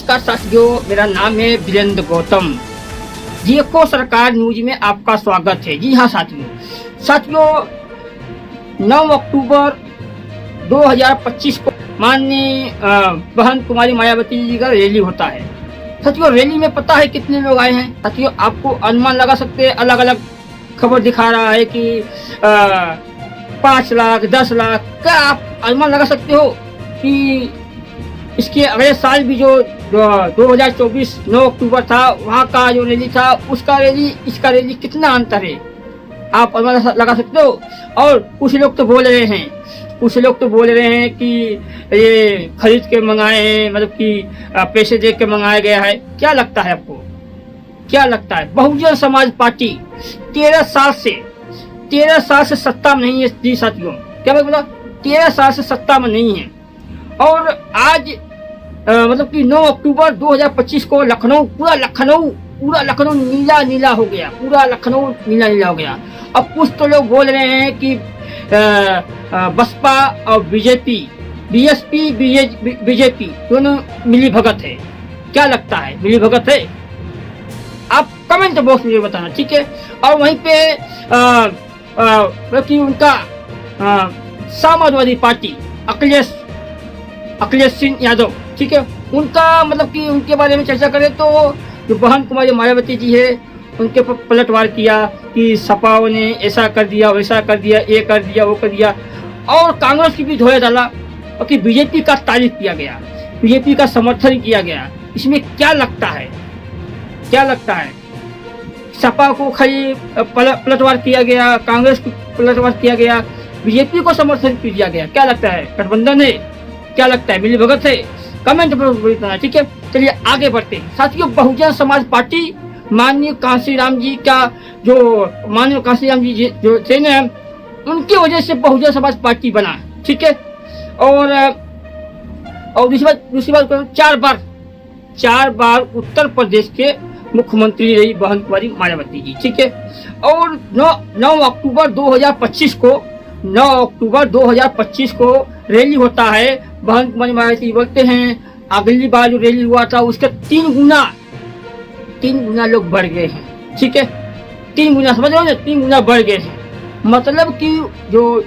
नमस्कार साथियों, मेरा नाम है वीरेंद्र गौतम। जीएको सरकार न्यूज में आपका स्वागत है। जी हाँ साथियों 9 अक्टूबर 2025 को माननीय बहन कुमारी मायावती जी का रैली होता है। साथियों रैली में पता है कितने लोग आए हैं? साथियों आपको अनुमान लगा सकते हैं, अलग अलग खबर दिखा रहा है कि 5 लाख 10 लाख। क्या आप अनुमान लगा सकते हो कि इसके अगले साल भी जो 2024 9 अक्टूबर था, वहाँ का जो रैली था, उसका रैली इसका रैली कितना अंतर है? आप अनुमान लगा सकते हो। और कुछ लोग तो बोल रहे हैं कि ये खरीद के मंगाए हैं, मतलब कि पैसे दे के मंगाया गया है। क्या लगता है आपको? क्या लगता है? बहुजन समाज पार्टी 13 साल से सत्ता में नहीं है जी साथियों। क्या मैं बोला? 13 साल से सत्ता में नहीं है। और आज मतलब कि 9 अक्टूबर 2025 को पूरा लखनऊ नीला हो गया। पूरा लखनऊ नीला हो गया। अब कुछ तो लोग बोल रहे हैं कि बसपा और बीजेपी दोनों मिली भगत है। क्या लगता है, मिली भगत है? आप कमेंट बॉक्स में बताना, ठीक है। और वहीं पे मतलब कि उनका समाजवादी पार्टी अखिलेश सिंह यादव, ठीक है, उनका मतलब कि उनके बारे में चर्चा करें तो जो बहन कुमारी मायावती जी है, उनके ऊपर पलटवार किया कि सपा ने ऐसा कर दिया, वैसा कर दिया, ये कर दिया, वो कर दिया। और कांग्रेस की भी धोया डाला और कि बीजेपी का तारीफ किया गया, बीजेपी का समर्थन किया गया। इसमें क्या लगता है? सपा को खाली पलटवार किया गया, कांग्रेस को पलटवार किया गया, बीजेपी को समर्थन दिया गया। क्या लगता है? गठबंधन है? क्या लगता है, मिली भगत है? कमेंट पर बताना, ठीक है। चलिए आगे बढ़ते हैं साथियों। बहुजन समाज पार्टी माननीय कांशीराम जी जो थे ना, उनकी वजह से बहुजन समाज पार्टी बना, ठीक है। और दूसरी बात करो, 4 बार उत्तर प्रदेश के मुख्यमंत्री रही बहन कुमारी मायावती जी, ठीक है। और 9 अक्टूबर 2025 को रैली होता है। बहन कुमारी मायावती बोलते हैं अगली बार जो रैली हुआ था उसके 3 गुना लोग बढ़ गए हैं, ठीक है। 3 गुना, समझ रहे हो ना? 3 गुना बढ़ गए हैं। मतलब कि जो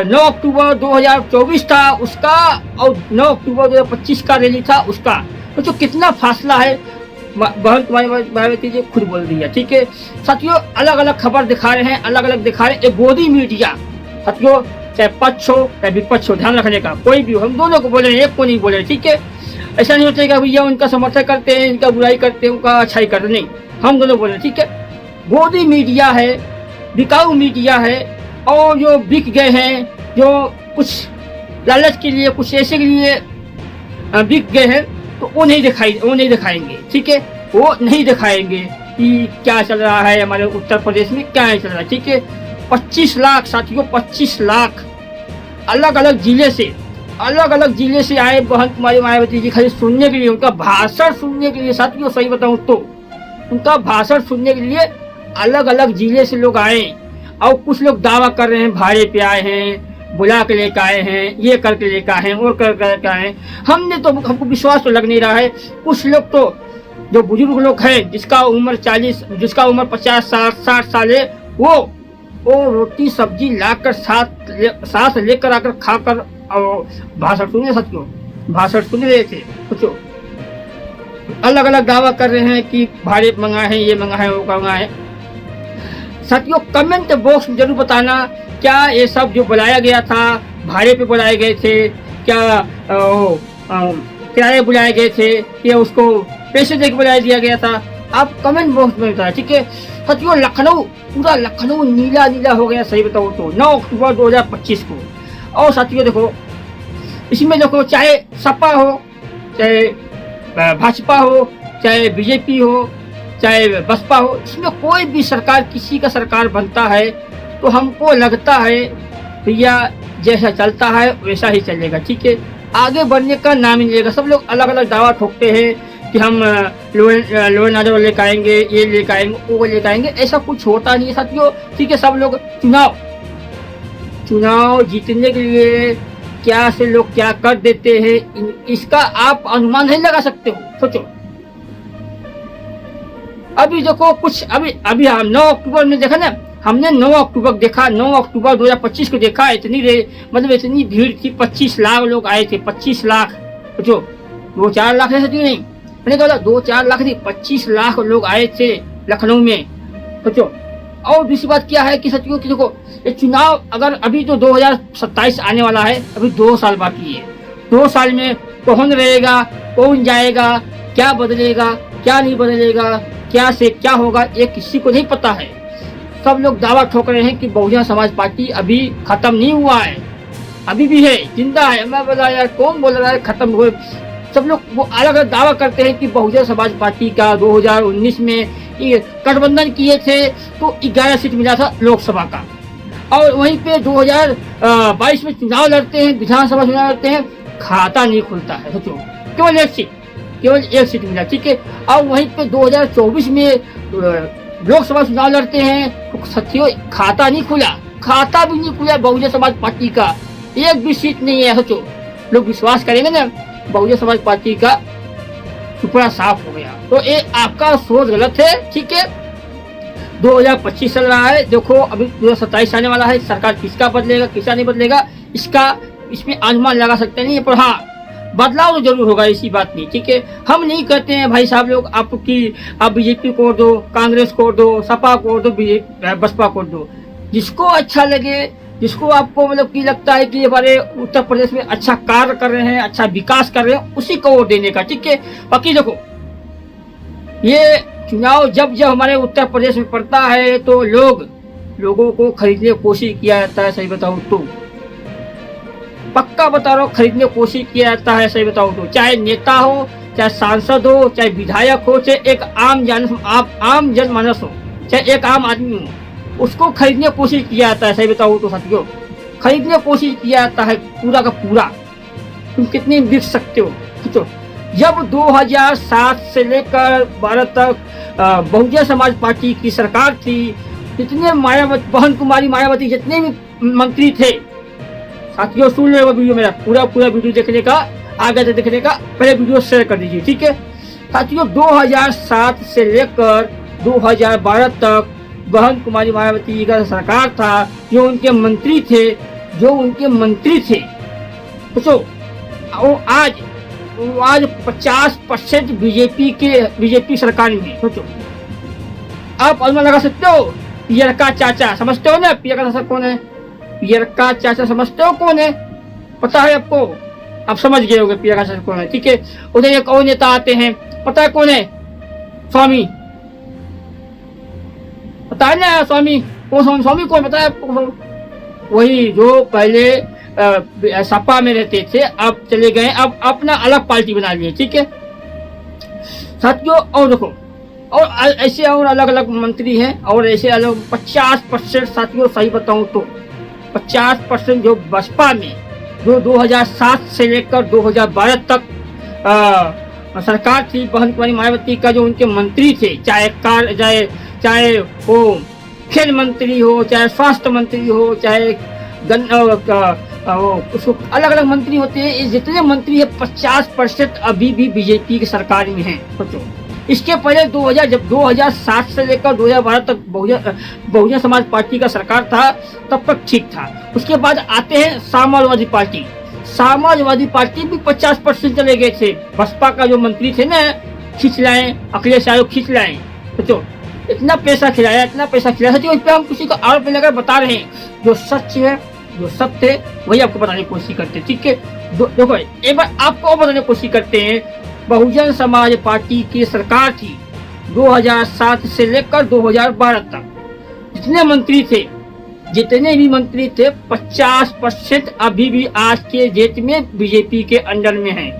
9 अक्टूबर 2024 था उसका और 9 अक्टूबर 2025 का रैली था उसका, तो जो कितना फासला है बहन कुमारी मायावती जी खुद बोल रही है, ठीक है। साथियों अलग अलग खबर दिखा रहे हैं। एक गोदी मीडिया साथियों, चाहे पक्ष हो चाहे विपक्ष हो, ध्यान रखने का, कोई भी हो, हम दोनों को बोले रहे हैं, एक को नहीं बोले, ठीक है। ऐसा नहीं होता है कि भैया उनका समर्थन करते हैं, इनका बुराई करते हैं, उनका अच्छाई करते, नहीं, हम दोनों बोले, ठीक है। गोदी मीडिया है, बिकाऊ मीडिया है, और जो बिक गए हैं, जो कुछ लालच के लिए, कुछ ऐसे के लिए बिक गए हैं, तो वो नहीं दिखाएंगे, ठीक है। वो नहीं दिखाएंगे कि क्या चल रहा है हमारे उत्तर प्रदेश में, क्या चल रहा है, ठीक है। 25 लाख साथियों, 25 लाख अलग अलग जिले से आए बहन कुमारी मायावती जी खाली सुनने के लिए, उनका भाषण सुनने के लिए। साथियों सही बताऊं तो उनका भाषण सुनने के लिए अलग अलग जिले से लोग आए। और कुछ लोग दावा कर रहे हैं भाड़े पे आए हैं, बुला के लेकर आए हैं, ये करके लेकर आए हैं, और करके आए हैं। हमको विश्वास तो लग नहीं रहा है। कुछ लोग तो जो बुजुर्ग लोग हैं, जिसका उम्र 50 60 साल है, वो रोटी सब्जी लाकर साथ लेकर आकर खाकर और भाषण सुन रहे थे। कुछ अलग अलग दावा कर रहे हैं कि भाड़े मंगाए हैं, ये मंगाए हैं, वो मंगाए हैं। साथियों कमेंट बॉक्स में जरूर बताना, क्या ये सब जो बुलाया गया था भाड़े पे बुलाए गए थे, क्या किराए बुलाए गए थे, या उसको पैसे देकर बुला दिया गया था? आप कमेंट बॉक्स में बताना, ठीक है। साथियों पूरा लखनऊ नीला हो गया, सही बताओ तो 9 अक्टूबर 2025 को। और साथियों देखो, इसमें देखो, चाहे सपा हो, चाहे भाजपा हो, चाहे बीजेपी हो, चाहे बसपा हो, इसमें कोई भी सरकार, किसी का सरकार बनता है तो हमको लगता है भैया जैसा चलता है वैसा ही चलेगा, ठीक है। आगे बढ़ने का नाम ही नहीं लेगा। सब लोग अलग अलग दावा ठोकते हैं कि हम लोअर नाजर लेकर आएंगे, ये लेकर आएंगे, वो लेकर आएंगे। ऐसा कुछ होता नहीं है साथियों, ठीक है। सब लोग चुनाव जीतने के लिए क्या से लोग क्या कर देते हैं, इसका आप अनुमान नहीं लगा सकते हो। सोचो अभी देखो कुछ अभी हम 9 अक्टूबर में देखा ना, हमने 9 अक्टूबर देखा, 9 अक्टूबर 2025 को देखा, मतलब इतनी भीड़ थी, 25 लाख लोग आए थे, 25 लाख। सोचो 2-4 लाख ऐसे नहीं, मैंने कहा 2-4 लाख नहीं, 25 लाख लोग आए थे लखनऊ में। सोचो और दूसरी बात क्या है कि सचिव की देखो ये चुनाव अगर अभी तो 2027 आने वाला है, अभी 2 साल बाकी है। 2 साल में कौन रहेगा, कौन जाएगा, क्या बदलेगा, क्या नहीं बदलेगा, क्या से क्या होगा, ये किसी को नहीं पता है। सब लोग दावा ठोक रहे हैं कि बहुजन समाज पार्टी अभी खत्म नहीं हुआ है, अभी भी है, जिंदा है। मैं बोला यार कौन बोल रहा है खत्म हुए, सब लोग वो अलग अलग दावा करते हैं कि बहुजन समाज पार्टी का 2019 में गठबंधन किए थे तो 11 सीट मिला था लोकसभा का, और वहीं पे 2022 में चुनाव लड़ते हैं, विधानसभा चुनाव लड़ते हैं, खाता नहीं खुलता है। सोचो केवल एक सीट मिला, ठीक है। और वहीं पे 2024 में लोकसभा चुनाव लड़ते हैं तो साथियों खाता नहीं खुला, खाता भी नहीं खुला बहुजन समाज पार्टी का, एक भी सीट नहीं है। सोचो लोग विश्वास करेंगे ना बहुजन समाज पार्टी का सुपड़ा साफ हो गया, तो ये आपका सोच गलत है, ठीक है। 2025 चल रहा है, देखो अभी 2027 आने वाला है, सरकार किसका बदलेगा किसका नहीं बदलेगा इसमें अनुमान लगा सकते नहीं है, पर हाँ बदलाव तो जरूर होगा, इसी बात नहीं, ठीक है। हम नहीं कहते हैं भाई साहब लोग आप बीजेपी को दो, कांग्रेस को दो, सपा को दो, बसपा को दो, जिसको अच्छा लगे, जिसको आपको मतलब की लगता है कि हमारे उत्तर प्रदेश में अच्छा कार्य कर रहे हैं, अच्छा विकास कर रहे हैं, उसी को वोट देने का, ठीक है। बाकी देखो ये चुनाव जब हमारे उत्तर प्रदेश में पड़ता है तो लोगों को खरीदने की कोशिश किया जाता है, सही बताऊं तो पक्का बता रहा हूँ, खरीदने की कोशिश किया जाता है, सही बताऊं तो, चाहे नेता हो, चाहे सांसद हो, चाहे विधायक हो, चाहे एक आम जनमानस हो, चाहे एक आम आदमी हो, उसको खरीदने की कोशिश किया जाता है, सही बताऊं तो साथियों, खरीदने की कोशिश किया जाता है पूरा का पूरा। तुम कितने बिक सकते हो। तो जब 2007 से लेकर 12 तक बहुजन समाज पार्टी की सरकार थी, जितने बहन कुमारी मायावती जितने भी मंत्री थे, साथियों सुन लो वीडियो मेरा पूरा वीडियो देखने का, आगे देखने का पहले वीडियो शेयर कर दीजिए, ठीक है साथियों। 2007 से लेकर 2012 तक बहन कुमारी मायावती जी का सरकार था, जो उनके मंत्री थे, तो वो आज 50% बीजेपी सरकार में। सोचो आप अनुमान लगा सकते हो, पियर का चाचा समझते हो ना, पियर का चाचा कौन है, पियर का चाचा समझते हो कौन है, पता है आपको, आप समझ गए होंगे पियर का चाचा कौन है, ठीक है। उधर एक और नेता आते हैं, पता है कौन है, स्वामी, पता है ना स्वामी कौन पता है आपको, वही जो पहले सपा में रहते थे, अब चले गए, अब अपना अलग पार्टी बना लिए, ठीक है साथियों। और देखो और ऐसे और अलग अलग मंत्री हैं, और ऐसे अलग 50% साथियों, सही बताऊं तो 50% जो बसपा में जो 2007 से लेकर 2012 तक सरकार थी बहन कुमारी मायावती का, जो उनके मंत्री थे, चाहे वो खेल मंत्री हो, चाहे स्वास्थ्य मंत्री हो, चाहे उसको अलग अलग मंत्री होते हैं, ये जितने मंत्री है 50% अभी भी बीजेपी की सरकार में हैं। सोचो इसके पहले 2007 से लेकर 2012 तक बहुजन समाज पार्टी का सरकार था, तब तक ठीक था। उसके बाद आते हैं समाजवादी पार्टी भी 50% चले गए थे, बसपा का जो मंत्री थे ना, खींच लाए, अखिलेश यादव खींच लाए। सोचो इतना पैसा खिलाया सचिव, इस पे हम किसी को आरोप लगाकर बता रहे हैं, जो सच है, जो सत्य है, वही आपको बताने की कोशिश करते हैं, ठीक है। देखो एक बार आपको बताने की कोशिश करते हैं, बहुजन समाज पार्टी की सरकार थी 2007 से लेकर 2012 तक, जितने भी मंत्री थे 50% अभी भी आज के डेट में बीजेपी के अंडर में है।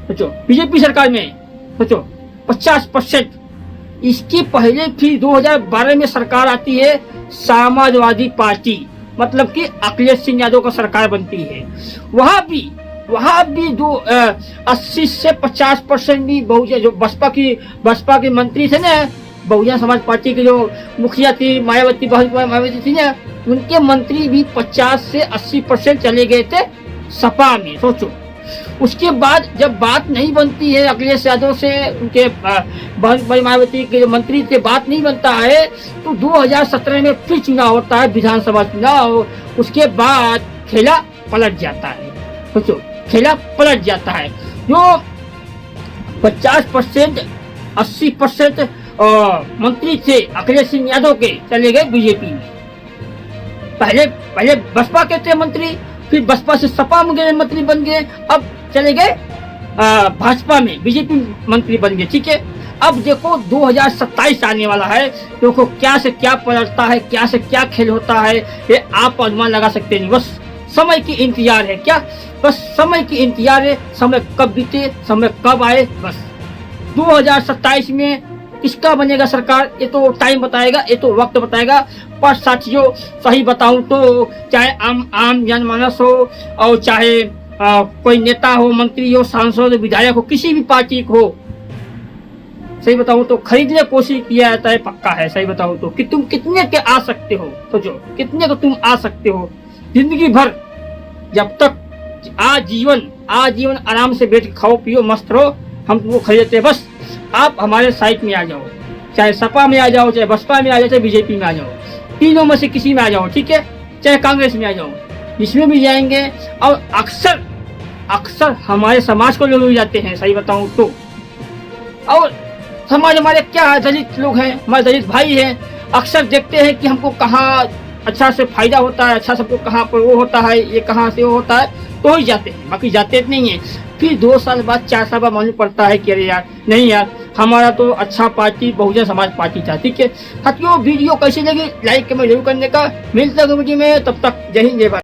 सोचो बीजेपी सरकार में, सोचो 50%। इसके पहले फिर 2012 में सरकार आती है समाजवादी पार्टी, मतलब कि अखिलेश सिंह यादव का सरकार बनती है। वहां भी 80 से 50% भी बहुजन जो बसपा के मंत्री थे ना, बहुजन समाज पार्टी की जो मुखिया थी मायावती, बहन मायावती थी ना, उनके मंत्री भी 50 से 80% चले गए थे सपा में, सोचो। उसके बाद जब बात नहीं बनती है अखिलेश यादव से, उनके बहन मायावती के मंत्री से बात नहीं बनता है, तो 2017 में फिर चुनाव होता है, विधानसभा चुनाव। उसके बाद खेला पलट जाता है, सोचो, खेला पलट जाता है। जो 50% 80% मंत्री थे अखिलेश सिंह यादव के, चले गए बीजेपी में। पहले बसपा के थे मंत्री, फिर बसपा से सपा में गए, मंत्री बन गए, अब चले गए भाजपा में, बीजेपी मंत्री बन गए, ठीक है। अब देखो 2027 आने वाला है, देखो क्या से क्या पलटता है, क्या से क्या खेल होता है, ये आप अनुमान लगा सकते नहीं। बस समय की इंतजार है, क्या बस समय की इंतजार है, समय कब बीते, समय कब आए, बस 2027 में किसका बनेगा सरकार, ये तो टाइम बताएगा, ये तो वक्त बताएगा। पर साथियों, सही बताऊं तो चाहे आम जनमानस हो और चाहे कोई नेता हो, मंत्री हो, सांसद, विधायक हो, किसी भी पार्टी को, सही बताऊं तो खरीदने की कोशिश किया जाता है, पक्का है। सही बताऊं तो कि तुम कितने के आ सकते हो, सोचो कितने को तुम आ सकते हो जिंदगी भर, जब तक आजीवन आराम से बैठ के खाओ पियो मस्त रहो, हम तुमको खरीदते हैं। बस आप हमारे साइड में आ जाओ, चाहे सपा में आ जाओ, चाहे बसपा में आ जाओ, चाहे बीजेपी में आ जाओ, तीनों में से किसी में आ जाओ, ठीक है, चाहे कांग्रेस में आ जाओ, इसमें भी जाएंगे। और अक्सर हमारे समाज को लोग जाते हैं, सही बताऊं तो। और समाज हमारे क्या है, दलित लोग हैं, हमारे दलित भाई हैं, अक्सर देखते हैं कि हमको कहाँ अच्छा से फायदा होता है, अच्छा सबको कहाँ पर वो होता है, ये कहाँ से वो होता है, तो ही जाते हैं, बाकी जाते नहीं है। फिर 2 साल बाद 4 साल बाद मालूम पड़ता है कि अरे यार नहीं यार, हमारा तो अच्छा पार्टी बहुजन समाज पार्टी था, ठीक है। साथियों, वीडियो कैसी लगी लाइक कमेंट जरूर करने का। मिलते हैं वीडियो में, तब तक जय हिंद जय भारत।